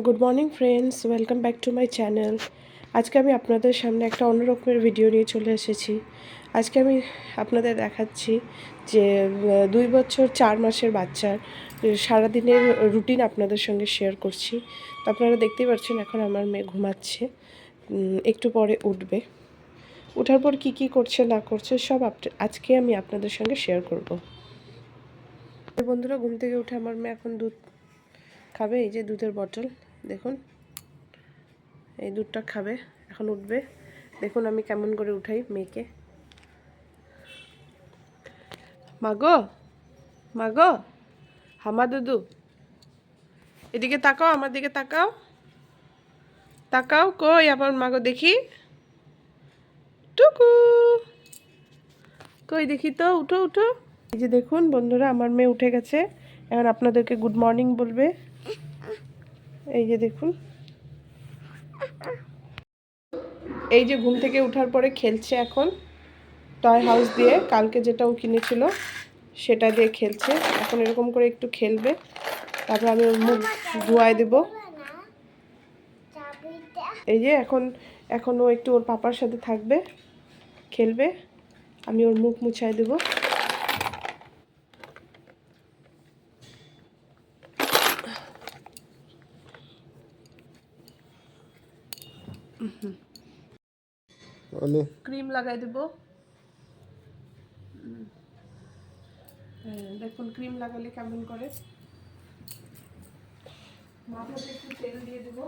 Good morning friends, welcome back to my channel. আজকে আমি আপনাদের সামনে একটা অন্য রকমের ভিডিও নিয়ে চলে এসেছি। আজকে আমি আপনাদের দেখাচ্ছি যে 2 বছর 4 মাসের বাচ্চার সারাদিনের রুটিন আপনাদের সঙ্গে শেয়ার করছি। তো আপনারা দেখতেই পাচ্ছেন এখন আমার মেয়ে ঘুমাচ্ছে, একটু পরে উঠবে। ওঠার পর কি করছে না করছে সব আজকে আমি আপনাদের সঙ্গে শেয়ার করব। বন্ধুরা, ঘুম থেকে উঠে আমার মেয়ে এখন দুধ খাবে। এই যে দুধের বটল, দেখুন এই দুধটা খাবে, এখন উঠবে। দেখুন আমি কেমন করে উঠাই মেয়েকে। মাগো মাগো, হামা দুদু, এদিকে তাকাও, আমার দিকে তাকাও, তাকাও, কই আমার মাগো, দেখি টুকু, কই দেখি তো, উঠো উঠো। এই যে দেখুন বন্ধুরা, আমার মেয়ে উঠে গেছে, এখন আপনাদেরকে গুড মর্নিং বলবে। এই যে দেখুন, এই যে ঘুম থেকে ওঠার পরে খেলছে এখন টয় হাউস দিয়ে, কালকে যেটা ও কিনেছিল সেটা দিয়ে খেলছে। এখন এরকম করে একটু খেলবে, তারপর আমি ওর মুখ ধোয়াই দেব। এই যে এখন ও একটু ওর পাপার সাথে থাকবে, খেলবে, আমি ওর মুখ মুছাই দেব। ক্রিম লাগাই দেব। দেখুন ক্রিম লাগালে কেমন করে। মাথাতে একটু তেল দিয়ে দেব।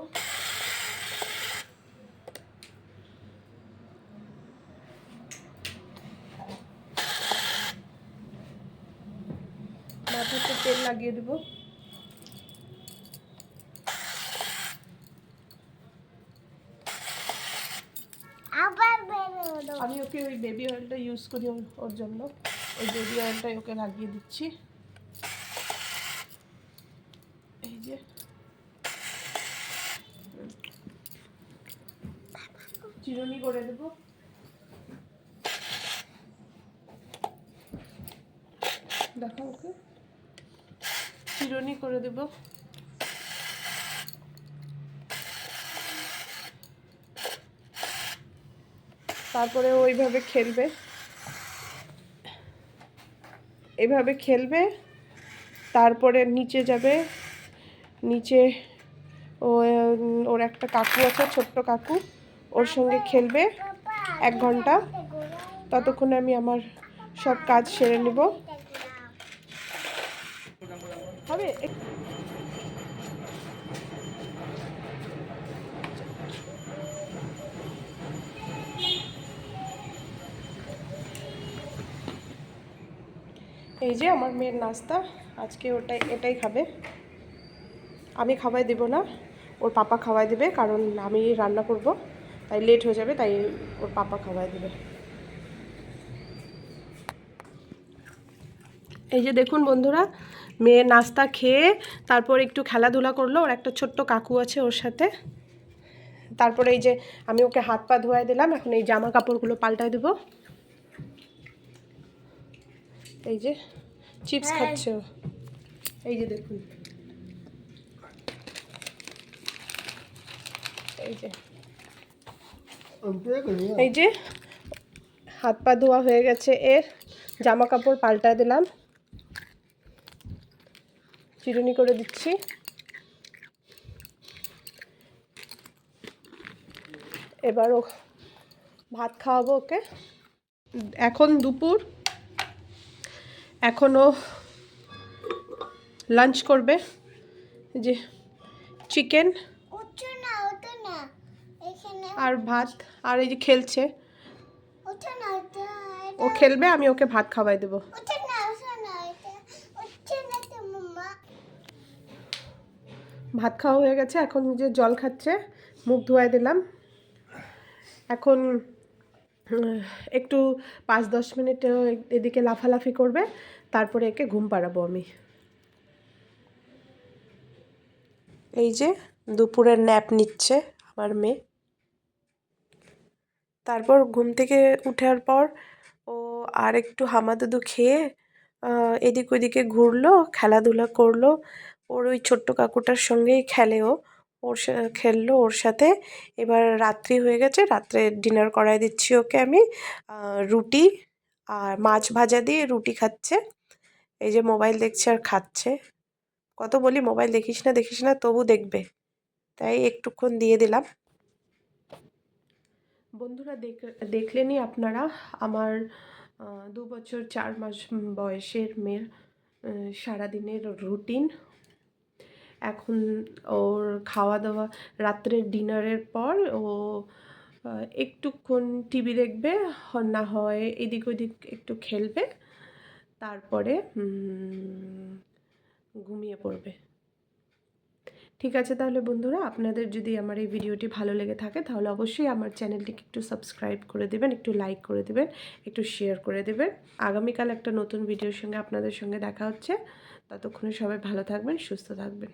মাথাতে তেল লাগিয়ে দেব। আমি ওকে ওই বেবি অয়েলটা ইউজ করি ওর জন্য, ওই বেবি অয়েলটাই ওকে লাগিয়ে দিচ্ছি। এই যে চিরুনি করে দেব। দেখো ওকে চিরুনি করে দেব। তারপরে ওইভাবে খেলবে, এভাবে খেলবে। তারপরে নিচে যাবে, নিচে ওর একটা কাকু আছে, ছোট্ট কাকু, ওর সঙ্গে খেলবে 1 ঘন্টা। ততক্ষণে আমি আমার সব কাজ সেরে নেব। হবে এই যে আমার মেয়ের নাস্তা, আজকে এটাই খাবে। আমি খাওয়াই দেব না, ওর পাপা খাওয়াই দেবে, কারণ আমি রান্না করব, তাই লেট হয়ে যাবে, তাই ওর পাপা খাওয়াই দেবে। এই যে দেখুন বন্ধুরা, মেয়ে নাস্তা খেয়ে তারপর একটু খেলাধুলা করলো, ওর একটা ছোট্ট কাকু আছে ওর সাথে। তারপরে এই যে আমি ওকে হাত পা ধোয়াই দিলাম, এখন এই জামা কাপড়গুলো পাল্টাই দেব। এই যে চিপস খাচ্ছে ও, এই যে দেখুন, এই যে হাত পা ধোয়া হয়ে গেছে, এর জামা কাপড় পাল্টায় দিলাম, চিরুনি করে দিচ্ছি। এবারও ভাত খাওয়াবো ওকে। এখন দুপুর, এখনও লাঞ্চ করবে। যে চিকেন আর ভাত, আর এই যে খেলছে, ও খেলবে, আমি ওকে ভাত খাওয়াই দেবো। ভাত খাওয়া হয়ে গেছে, এখন যে জল খাচ্ছে, মুখ ধোয়াই দিলাম। এখন একটু 5-10 মিনিট এদিকে লাফালাফি করবে, তারপরে একে ঘুম পাড়াবো আমি। এই যে দুপুরের ন্যাপ নিচ্ছে আমার মেয়ে। তারপর ঘুম থেকে ওঠার পর ও আর একটু হামাদুদু খেয়ে এদিক ওদিকে ঘুরলো, খেলাধুলা করলো, ওর ওই ছোট্ট কাকুটার সঙ্গেই খেলে ও। খেললো ওর সাথে। এবার রাত্রি হয়ে গেছে, রাত্রে ডিনার করাই দিচ্ছি ওকে আমি। রুটি আর মাছ ভাজা দিয়ে রুটি খাচ্ছে। এই যে মোবাইল দেখছে আর খাচ্ছে। কত বলি মোবাইল দেখিস না তবু দেখবে, তাই একটুক্ষণ দিয়ে দিলাম। বন্ধুরা দেখলেনই আপনারা আমার 2 বছর 4 মাস বয়সের মেয়ের সারাদিনের রুটিন। এখন ওর খাওয়া দাওয়া, রাত্রের ডিনারের পর ও একটুক্ষণ টিভি দেখবে, না হয় এদিক ওদিক একটু খেলবে, তারপরে ঘুমিয়ে পড়বে। ঠিক আছে তাহলে বন্ধুরা, আপনাদের যদি আমার এই ভিডিওটি ভালো লেগে থাকে তাহলে অবশ্যই আমার চ্যানেলটিকে একটু সাবস্ক্রাইব করে দেবেন, একটু লাইক করে দেবেন, একটু শেয়ার করে দেবেন। আগামীকাল একটা নতুন ভিডিওর সঙ্গে আপনাদের সঙ্গে দেখা হচ্ছে। ততক্ষণে সবাই ভালো থাকবেন, সুস্থ থাকবেন।